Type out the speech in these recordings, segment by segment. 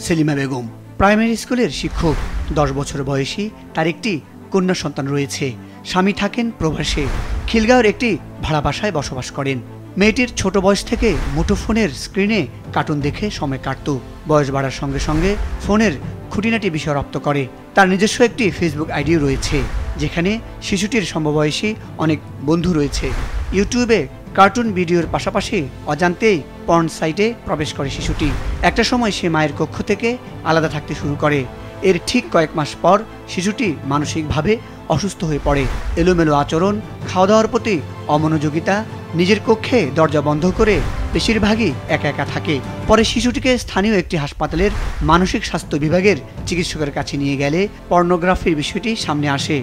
Selima Begum. Primary স্কুলের শিক্ষক, 10 বছর বয়সী তার একটি কন্যা সন্তান রয়েছে। স্বামী থাকেন প্রবাসে, খিলগাঁওয়ের একটি ভাড়া বাসায় বসবাস করেন। মেয়েটির ছোট বয়স থেকে মুঠোফোনের স্ক্রিনে কার্টুন দেখে সময় কাটত। বয়স বাড়ার সঙ্গে সঙ্গে ফোনের খুঁটিনাটি বিষয় রপ্ত করে। তার নিজস্ব একটি ফেসবুক আইডিও রয়েছে, যেখানে শিশুটির সমবয়সী অনেক বন্ধু রয়েছে। ইউটিউবে কার্টুন ভিডিওর পাশাপাশি অজান্তেই পর্ন সাইটে প্রবেশ করে শিশুটি। একটা সময় সে মায়ের কক্ষ থেকে আলাদা থাকতে শুরু করে। এর ঠিক কয়েক মাস পর শিশুটি মানসিকভাবে অসুস্থ হয়ে পড়ে। এলোমেলো আচরণ, খাওয়া দাওয়ার প্রতি অমনোযোগিতা, নিজের কক্ষে দরজা বন্ধ করে বেশিরভাগই একা একা থাকে। পরে শিশুটিকে স্থানীয় একটি হাসপাতালের মানসিক স্বাস্থ্য বিভাগের চিকিৎসকের কাছে নিয়ে গেলে পর্নোগ্রাফির বিষয়টি সামনে আসে।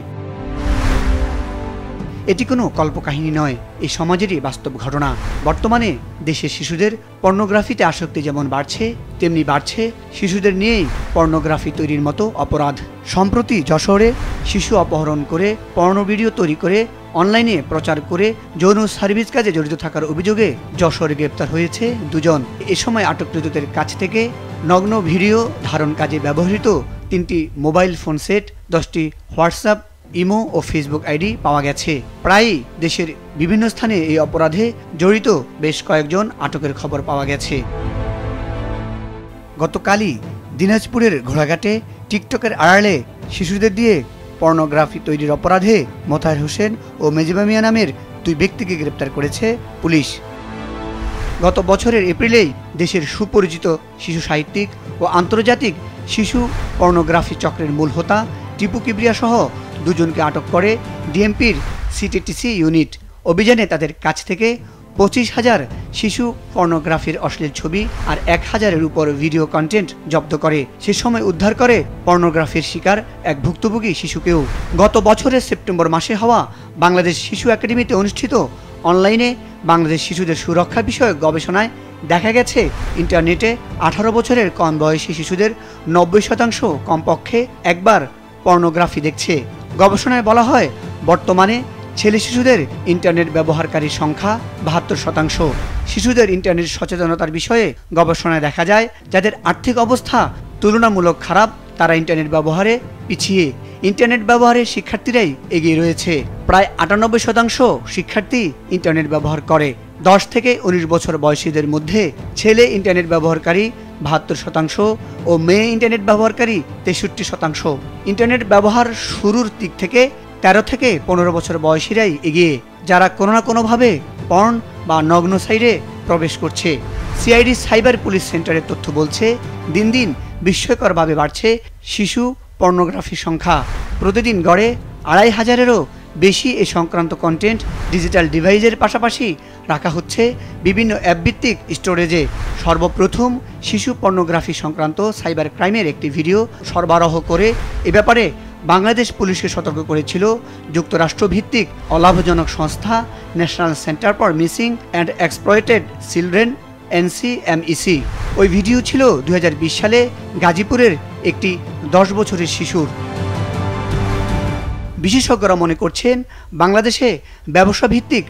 এটি কোনো কল্পকাহিনী নয়, এই সমাজেরই বাস্তব ঘটনা। বর্তমানে দেশের শিশুদের পর্নোগ্রাফিতে আসক্তি যেমন বাড়ছে, তেমনি বাড়ছে শিশুদের নিয়েই পর্নোগ্রাফি তৈরির মতো অপরাধ। সম্প্রতি যশোরে শিশু অপহরণ করে পর্নো ভিডিও তৈরি করে অনলাইনে প্রচার করে যৌন সার্ভিস কাজে জড়িত থাকার অভিযোগে যশোরে গ্রেপ্তার হয়েছে 2 জন। এ সময় আটককৃতদের কাছ থেকে নগ্ন ভিডিও ধারণ কাজে ব্যবহৃত 3টি মোবাইল ফোন সেট, 10টি হোয়াটসঅ্যাপ, ইমো ও ফেসবুক আইডি পাওয়া গেছে। প্রায়ই দেশের বিভিন্ন স্থানে এই অপরাধে জড়িত বেশ কয়েকজন আটকের খবর পাওয়া গেছে। গতকালই দিনাজপুরের ঘোড়াঘাটে টিকটকের আড়ালে শিশুদের দিয়ে পর্নোগ্রাফি তৈরির অপরাধে মোতাহের হোসেন ও মেজিবা মিয়া নামের 2 ব্যক্তিকে গ্রেপ্তার করেছে পুলিশ। গত বছরের এপ্রিলেই দেশের সুপরিচিত শিশু সাহিত্যিক ও আন্তর্জাতিক শিশু পর্নোগ্রাফি চক্রের মূল হোতা টিপু কিবরিয়া সহ 2 জনকে আটক করে ডিএমপির সিটিটিসি ইউনিট। অভিযানে তাদের কাছ থেকে 25,000 শিশু পর্নোগ্রাফির অশ্লীল ছবি আর 1,000-এর উপর ভিডিও কন্টেন্ট জব্দ করে। সে সময় উদ্ধার করে পর্নোগ্রাফির শিকার এক ভুক্তভোগী শিশুকেও। গত বছরের সেপ্টেম্বর মাসে হওয়া বাংলাদেশ শিশু একাডেমিতে অনুষ্ঠিত অনলাইনে বাংলাদেশ শিশুদের সুরক্ষা বিষয়ক গবেষণায় দেখা গেছে, ইন্টারনেটে 18 বছরের কম বয়সী শিশুদের 90% কমপক্ষে একবার পর্নোগ্রাফি দেখছে। গবেষণায় বলা হয়, বর্তমানে ছেলে শিশুদের ইন্টারনেট ব্যবহারকারীর সংখ্যা 72%। শিশুদের ইন্টারনেট সচেতনতার বিষয়ে গবেষণায় দেখা যায়, যাদের আর্থিক অবস্থা তুলনামূলক খারাপ তারা ইন্টারনেট ব্যবহারে পিছিয়ে। ইন্টারনেট ব্যবহারে শিক্ষার্থীরাই এগিয়ে রয়েছে। প্রায় 98% শিক্ষার্থী ইন্টারনেট ব্যবহার করে। 10 থেকে 19 বছর বয়সীদের মধ্যে ছেলে ইন্টারনেট ব্যবহারকারী 72% ও মেয়ে ইন্টারনেট ব্যবহারকারী 63%। ইন্টারনেট ব্যবহার শুরুর দিক থেকে 13 থেকে 15 বছর বয়সীরাই এগিয়ে, যারা কোনো না কোনোভাবে পর্ন বা নগ্ন সাইটে প্রবেশ করছে। সিআইডি সাইবার পুলিশ সেন্টারের তথ্য বলছে, দিন দিন বিস্ময়করভাবে বাড়ছে শিশু পর্নোগ্রাফির সংখ্যা। প্রতিদিন গড়ে 2,500-এরও বেশি এ সংক্রান্ত কন্টেন্ট ডিজিটাল ডিভাইসের পাশাপাশি রাখা হচ্ছে বিভিন্ন অ্যাপভিত্তিক স্টোরেজে। সর্বপ্রথম শিশু পর্নোগ্রাফি সংক্রান্ত সাইবার ক্রাইমের একটি ভিডিও সরবরাহ করে এ ব্যাপারে বাংলাদেশ পুলিশকে সতর্ক করেছিল যুক্তরাষ্ট্রভিত্তিক অলাভজনক সংস্থা national centre for missing and exploited children NCMEC। ওই ভিডিও ছিল 2020 সালে গাজীপুরের একটি 10 বছরের শিশুর। বিশেষজ্ঞরা মনে করছেন, বাংলাদেশে ব্যবসাভিত্তিক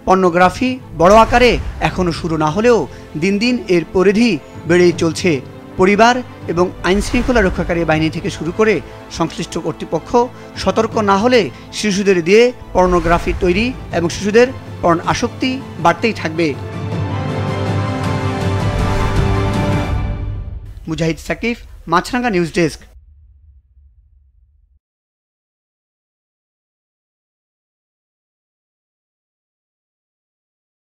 পর্নোগ্রাফি বড় আকারে এখনও শুরু না হলেও দিন দিন এর পরিধি বেড়েই চলছে। পরিবার এবং আইনশৃঙ্খলা রক্ষাকারী বাহিনী থেকে শুরু করে সংশ্লিষ্ট কর্তৃপক্ষ সতর্ক না হলে শিশুদের দিয়ে পর্নোগ্রাফি তৈরি এবং শিশুদের পর্ন আসক্তি বাড়তেই থাকবে। মুজাহিদ সাকিব, মাছরাঙ্গা নিউজ ডেস্ক।